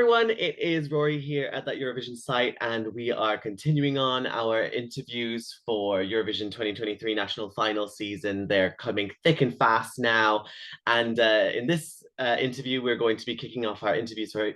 everyone, it is Rory here at that Eurovision site, and we are continuing on our interviews for Eurovision 2023 national final season. They're coming thick and fast now, and in this interview, we're going to be kicking off our interviews for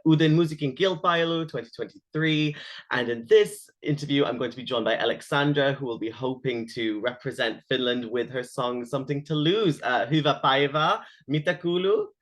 Uuden Musiikin Kilpailu 2023, and in this interview, I'm going to be joined by Lxandra, who will be hoping to represent Finland with her song "Something to Lose." Hyvää päivää, mitä kuuluu?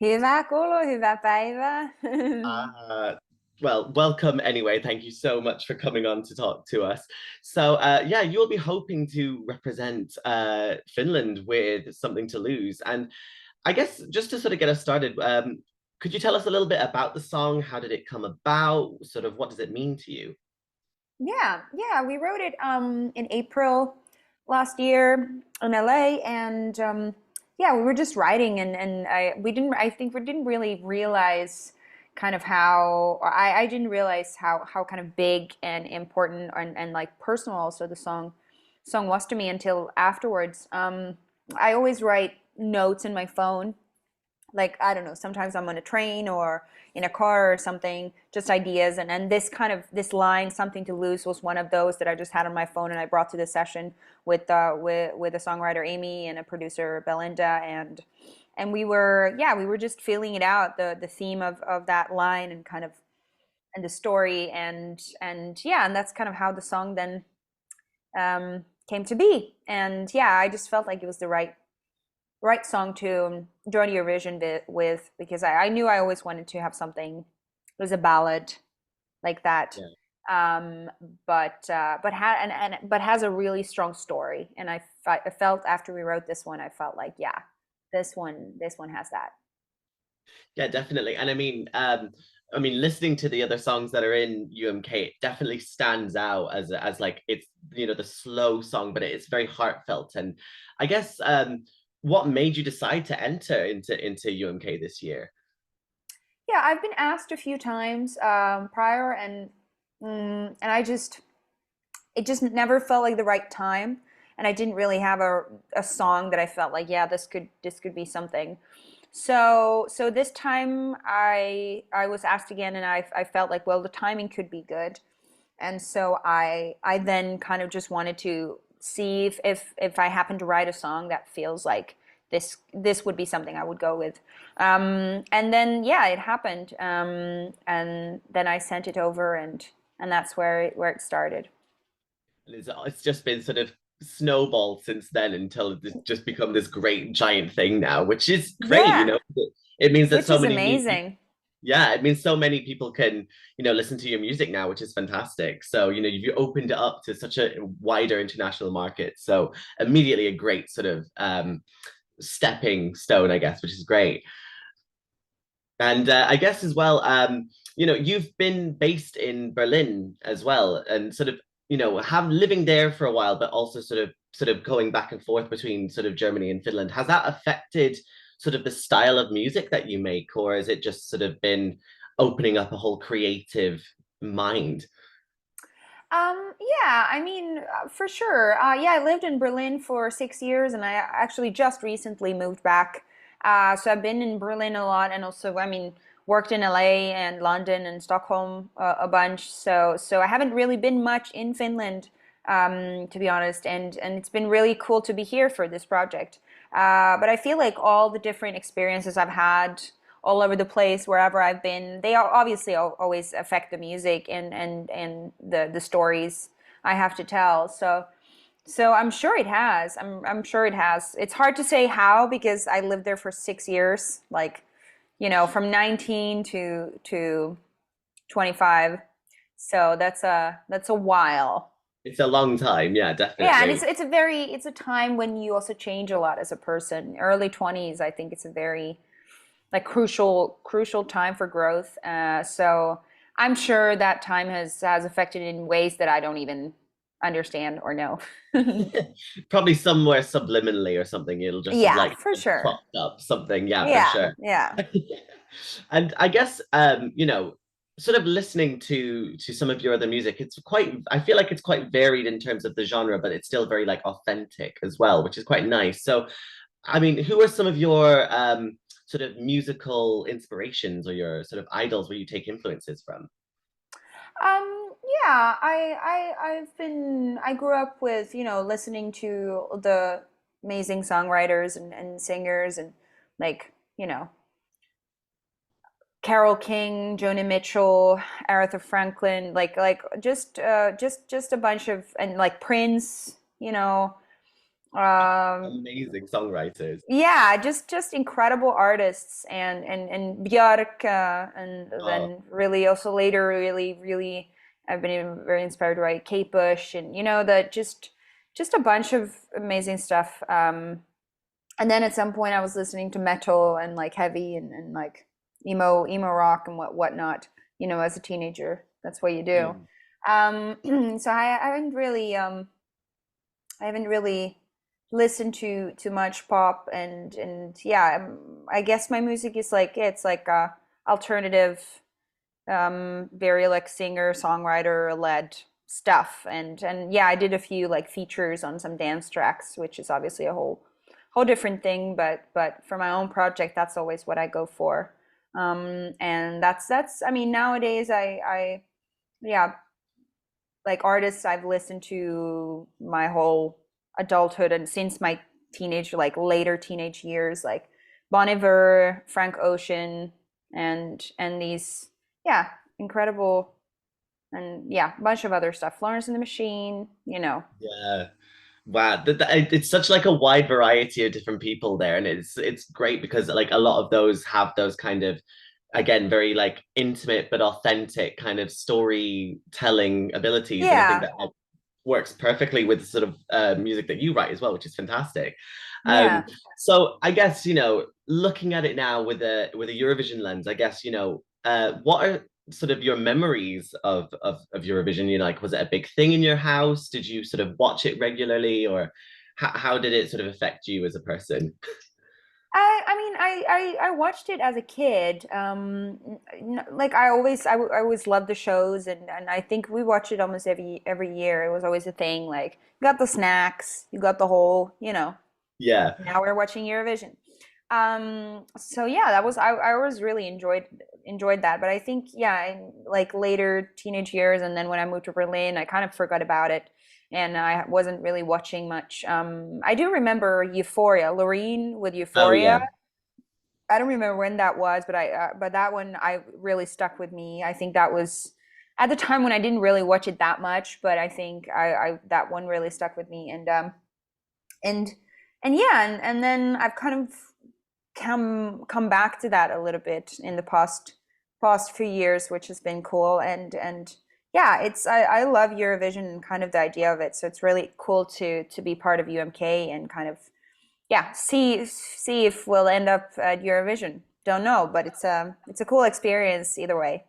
Hyvää kuuluu, hyvää päivää. Well, welcome anyway. Thank you so much for coming on to talk to us. So, yeah, you'll be hoping to represent Finland with Something to Lose. And I guess just to sort of get us started, could you tell us a little bit about the song? How did it come about? Sort of what does it mean to you? Yeah, we wrote it in April last year in LA, and yeah, we were just writing, and I think we didn't really realize kind of how, or I didn't realize how kind of big and important and like personal also the song was to me until afterwards. I always write notes in my phone, like, I don't know, sometimes I'm on a train or in a car or something, just ideas, and this line, Something to Lose, was one of those that I just had on my phone and I brought to the session with a songwriter Amy and a producer Belinda, and we were just feeling it out, the theme of that line and kind of and the story, and that's kind of how the song then came to be. And yeah, I just felt like it was the right song to join Eurovision with, because I knew I always wanted to have something. It was a ballad like that, yeah. But has a really strong story, and I felt after we wrote this one, I felt like, yeah, this one has that. Yeah, definitely. And I mean, listening to the other songs that are in UMK, it definitely stands out as like, it's, you know, the slow song, but it's very heartfelt. And I guess what made you decide to enter into UMK this year? Yeah, I've been asked a few times prior, and it just never felt like the right time, and I didn't really have a song that I felt like, yeah, this could be something. So this time I was asked again, and I felt like, well, the timing could be good, and so I then kind of just wanted to see if I happen to write a song that feels like this would be something I would go with. And then, yeah, it happened. And then I sent it over, and that's where it started. It's just been sort of snowballed since then until it's just become this great giant thing now, which is great, Yeah. you know. It means that Which so is many amazing. yeah, it means so many people can, you know, listen to your music now, which is fantastic. So, you know, you've opened it up to such a wider international market. So immediately a great sort of stepping stone, I guess, which is great. And I guess as well, you know, you've been based in Berlin as well, and sort of, you know, have living there for a while, but also sort of going back and forth between sort of Germany and Finland. Has that affected sort of the style of music that you make, or has it just sort of been opening up a whole creative mind? Yeah, I mean, for sure. Yeah, I lived in Berlin for 6 years, and I actually just recently moved back. So I've been in Berlin a lot, and also, I mean, worked in LA and London and Stockholm a bunch. So I haven't really been much in Finland, to be honest, and it's been really cool to be here for this project. But I feel like all the different experiences I've had all over the place, wherever I've been, they are obviously always affect the music and the stories I have to tell. So I'm sure it has. I'm sure it has. It's hard to say how, because I lived there for 6 years, like, you know, from 19 to 25. So that's a while. It's a long time, yeah, Yeah, and definitely. it's a time when you also change a lot as a person. Early 20s, I think it's a very like crucial time for growth. So I'm sure that time has affected in ways that I don't even understand or know. Probably somewhere subliminally or something, it'll just have Yeah, like for sure. cropped up something, yeah, for Yeah, sure. yeah. And I guess you know, sort of listening to some of your other music, it's quite, I feel like it's quite varied in terms of the genre, but it's still very like authentic as well, which is quite nice. So I mean, who are some of your sort of musical inspirations or your sort of idols where you take influences from? Yeah, I grew up with, listening to the amazing songwriters and singers and like, Carole King, Joni Mitchell, Aretha Franklin, like just a bunch of, and like Prince, um Amazing songwriters. yeah, just incredible artists, and Björk, and Oh, then really also later really I've been very inspired by Kate Bush, and that just a bunch of amazing stuff. And then at some point I was listening to metal and like heavy and like emo rock and whatnot, as a teenager. That's what you do. mm, So I haven't really listened to much pop, and yeah, I guess my music is like, it's like alternative, very like singer songwriter led stuff, and yeah, I did a few like features on some dance tracks, which is obviously a whole different thing, but for my own project, that's always what I go for. And that's I mean, nowadays I yeah, like artists I've listened to my whole adulthood and since my like later teenage years, like Bon Iver, Frank Ocean, and these, yeah, incredible, and yeah, a bunch of other stuff. Florence and the Machine. yeah. Wow, it's such like a wide variety of different people there, and it's great because like a lot of those have those kind of, again, very like intimate but authentic kind of storytelling abilities, and I think Yeah, that like, works perfectly with the sort of music that you write as well, which is fantastic. yeah. So I guess looking at it now with a Eurovision lens, I guess what are sort of your memories of Eurovision? Like, was it a big thing in your house? Did you sort of watch it regularly, or how did it sort of affect you as a person? I mean, I watched it as a kid. Like I always loved the shows, and I think we watched it almost every year. It was always a thing. Like, you got the snacks, you got the whole. Yeah. Now we're watching Eurovision. So yeah, I always really enjoyed that. But I think, yeah, in like later teenage years, and then when I moved to Berlin, I kind of forgot about it, and I wasn't really watching much. I do remember Euphoria, Loreen with Oh Euphoria. yeah. I don't remember when that was, but that one I really stuck with me. I think that was at the time when I didn't really watch it that much, but I think I that one really stuck with me, and and yeah, and then I've kind of come back to that a little bit in the past few years, which has been cool, and yeah, I love Eurovision and kind of the idea of it. So it's really cool to be part of UMK and kind of, yeah, see if we'll end up at Eurovision. Don't know, but it's a cool experience either way.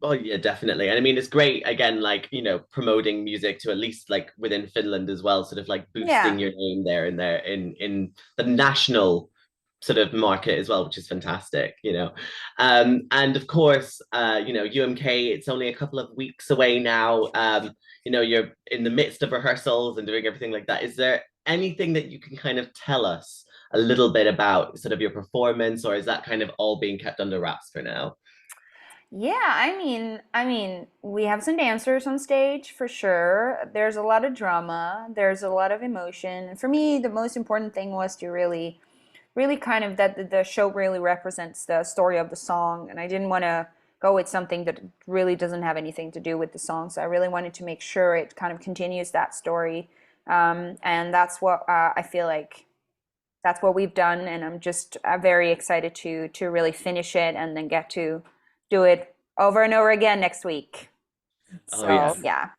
Oh yeah, definitely. And I mean, it's great again, like, promoting music to at least like within Finland as well, sort of like boosting Yeah, your name there in the national sort of market as well, which is fantastic. And of course, UMK, it's only a couple of weeks away now. You're in the midst of rehearsals and doing everything like that. Is there anything that you can kind of tell us a little bit about sort of your performance, or is that kind of all being kept under wraps for now? yeah. I mean, we have some dancers on stage for sure. There's a lot of drama. There's a lot of emotion. For me, the most important thing was to really kind of that the show really represents the story of the song, and I didn't want to go with something that really doesn't have anything to do with the song. So I really wanted to make sure it kind of continues that story, and that's what I feel like that's what we've done, and I'm just very excited to really finish it and then get to do it over and over again next week. Oh So yes. yeah,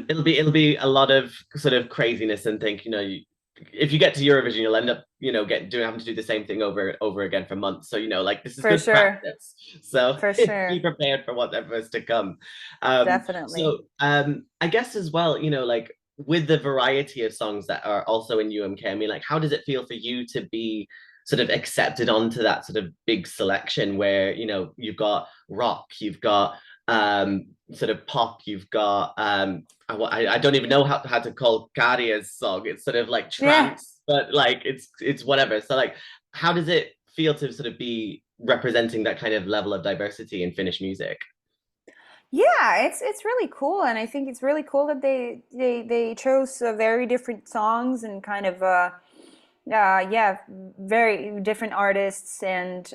It'll be a lot of sort of craziness, and think if you get to Eurovision, you'll end up having to do the same thing over again for months. So like this is for good sure, practice. So for be sure, prepared for whatever is to come. definitely. I guess as well, like with the variety of songs that are also in UMK, I mean, like how does it feel for you to be sort of accepted onto that sort of big selection where you've got rock, you've got sort of pop, you've got I don't even know how to call Karia's song. It's sort of like Yeah. trance, but like it's whatever. So like how does it feel to sort of be representing that kind of level of diversity in Finnish music? Yeah, it's really cool, and I think it's really cool that they chose very different songs and kind of yeah, very different artists, and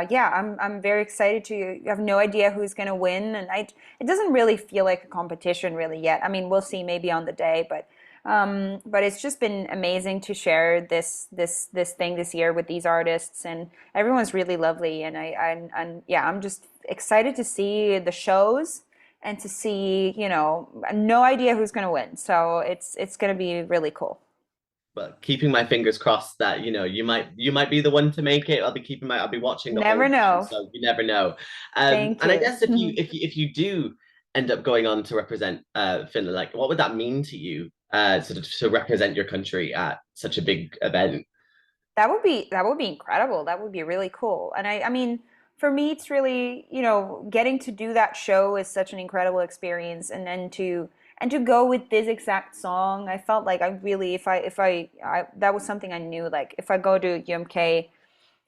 yeah, I'm very excited to have no idea who's gonna win, and I it doesn't really feel like a competition really yet. I mean, we'll see maybe on the day, but it's just been amazing to share this thing this year with these artists, and everyone's really lovely, and and yeah, I'm just excited to see the shows and to see, you know, no idea who's gonna win, so it's gonna be really cool. But keeping my fingers crossed that you might be the one to make it. I'll be watching the whole Never time, know. so you never know. Thank And I you. guess if you do end up going on to represent Finland, like what would that mean to you, sort of to represent your country at such a big event? That would be incredible. That would be really cool. And I mean, for me, it's really, you know, getting to do that show is such an incredible experience. And then to go with this exact song, I felt like I really, if I that was something I knew. Like if I go to UMK,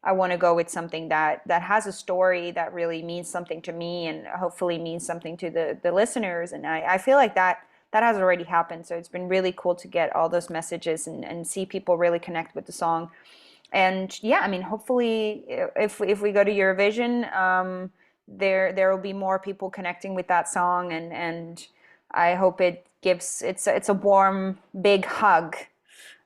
I want to go with something that has a story that really means something to me and hopefully means something to the listeners. And I feel like that has already happened. So it's been really cool to get all those messages and see people really connect with the song. And yeah, I mean, hopefully, if we go to Eurovision, there will be more people connecting with that song, and I hope it gives it's a warm, big hug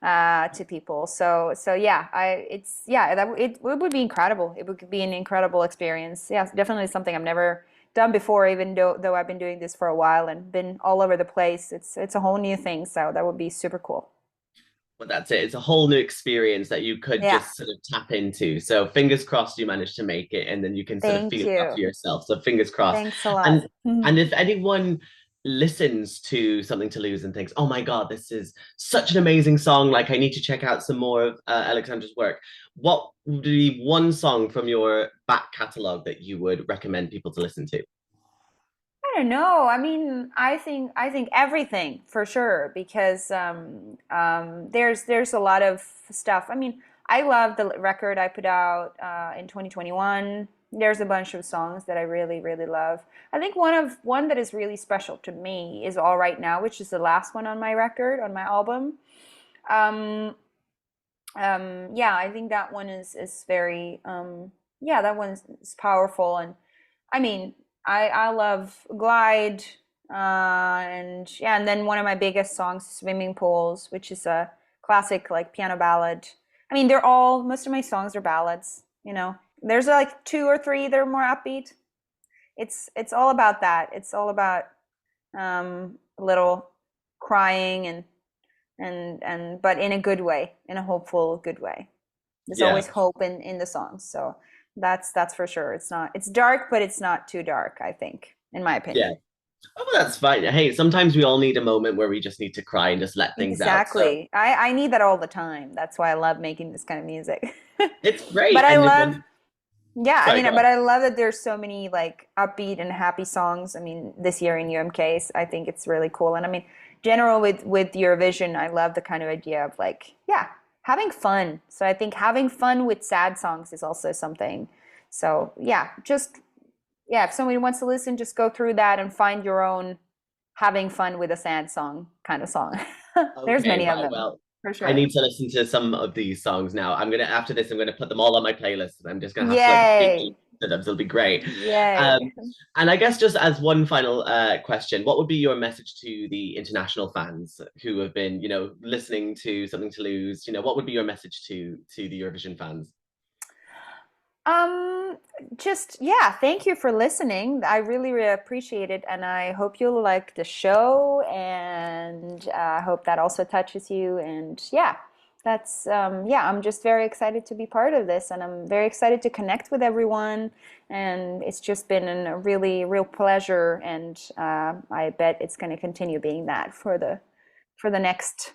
to people. So yeah, I it's yeah that it would be incredible. It would be an incredible experience. Yeah, it's definitely something I've never done before, even though I've been doing this for a while and been all over the place. It's a whole new thing, so that would be super cool. But that's it. It's a whole new experience that you could Yeah, just sort of tap into. So fingers crossed you manage to make it, and then you can sort of thank feel it out for you. yourself. So fingers crossed. Thanks a lot. And if anyone listens to Something to Lose and thinks, "Oh my God, this is such an amazing song! Like I need to check out some more of Alexandra's work." What would be one song from your back catalogue that you would recommend people to listen to? I don't know. I mean, I think everything for sure because there's a lot of stuff. I mean, I love the record I put out in 2021. There's a bunch of songs that I really love. I think one that is really special to me is All Right Now, which is the last one on my record on my album. Um, yeah, I think that one is very yeah, that one is powerful, and I mean, I love Glide, and yeah, and then one of my biggest songs, Swimming Pools, which is a classic like piano ballad. I mean, they're all most of my songs are ballads, you know. There's like two or three that are more upbeat. It's all about that. It's all about a little crying and but in a good way, in a hopeful good way. There's Yeah. always hope in the songs. So that's for sure. It's dark, but it's not too dark, I think, in my Yeah. opinion. Oh, well, that's fine. Hey, sometimes we all need a moment where we just need to cry and just let things out. So Exactly. I need that all the time. That's why I love making this kind of music. it's But great. I And love, when, yeah, I sorry, go mean, but on. I love that there's so many like upbeat and happy songs. I mean, this year in UMKs, I think it's really cool. And I mean, general with Eurovision, I love the kind of idea of like, yeah, having fun. So I think having fun with sad songs is also something. So yeah, just yeah, if somebody wants to listen, just go through that and find your own having fun with a sad song kind of song. There's Okay, many of right. them Well, for I sure. need to listen to some of these songs now. After this, I'm gonna put them all on my playlist, and I'm just gonna have to like binge Yay! to them. So it'll be great. Yay! And I guess just as one final question, what would be your message to the international fans who have been, listening to Something to Lose? What would be your message to the Eurovision fans? Um, just yeah, thank you for listening. I really appreciate it, and I hope you'll like the show, and I hope that also touches you. And yeah, that's yeah, I'm just very excited to be part of this, and I'm very excited to connect with everyone. And it's just been a really real pleasure, and I bet it's going to continue being that for the next,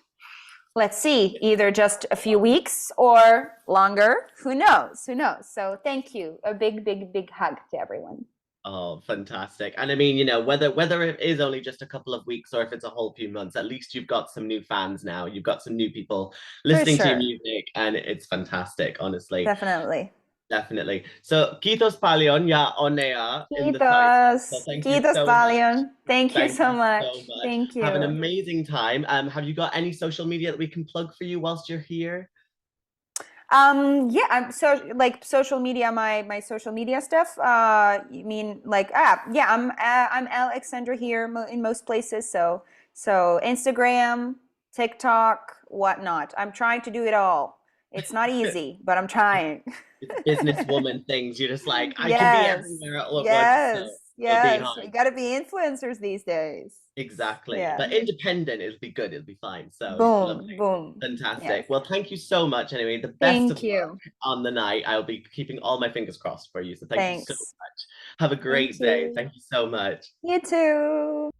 let's see, either just a few weeks or longer. Who knows? Who knows? So thank you. A big hug to everyone. Oh, fantastic. And I mean, whether it is only just a couple of weeks or if it's a whole few months, at least you've got some new fans now. You've got some new people For listening to your sure. music, and it's fantastic, honestly. Definitely. Definitely. So, kiitos paljon ja onnea in the fight. So, Kiitos. thank you Kiitos so much. paljon. Thank you Thank so you so much. much. Thank Have an you. amazing time. Have you got any social media that we can plug for you whilst you're here? Yeah, I'm so like social media, my social media stuff. You mean like yeah, I'm Lxandra here in most places. So Instagram, TikTok, whatnot. I'm trying to do it all. It's not easy, but I'm trying. It's businesswoman things. You're just like, I can be Yes, everywhere all at once. So yes, it'll be yes. We hard. gotta be influencers these days. Exactly. Yeah. But independent, it'll be good. It'll be fine. So lovely. Boom, boom. Yes. Fantastic. Well, thank you so much. Anyway, the best of Thank luck you. on the night. I'll be keeping all my fingers crossed for you. So thank you so Thanks. much. Have a Thank great day. you. Thank you so much. You too.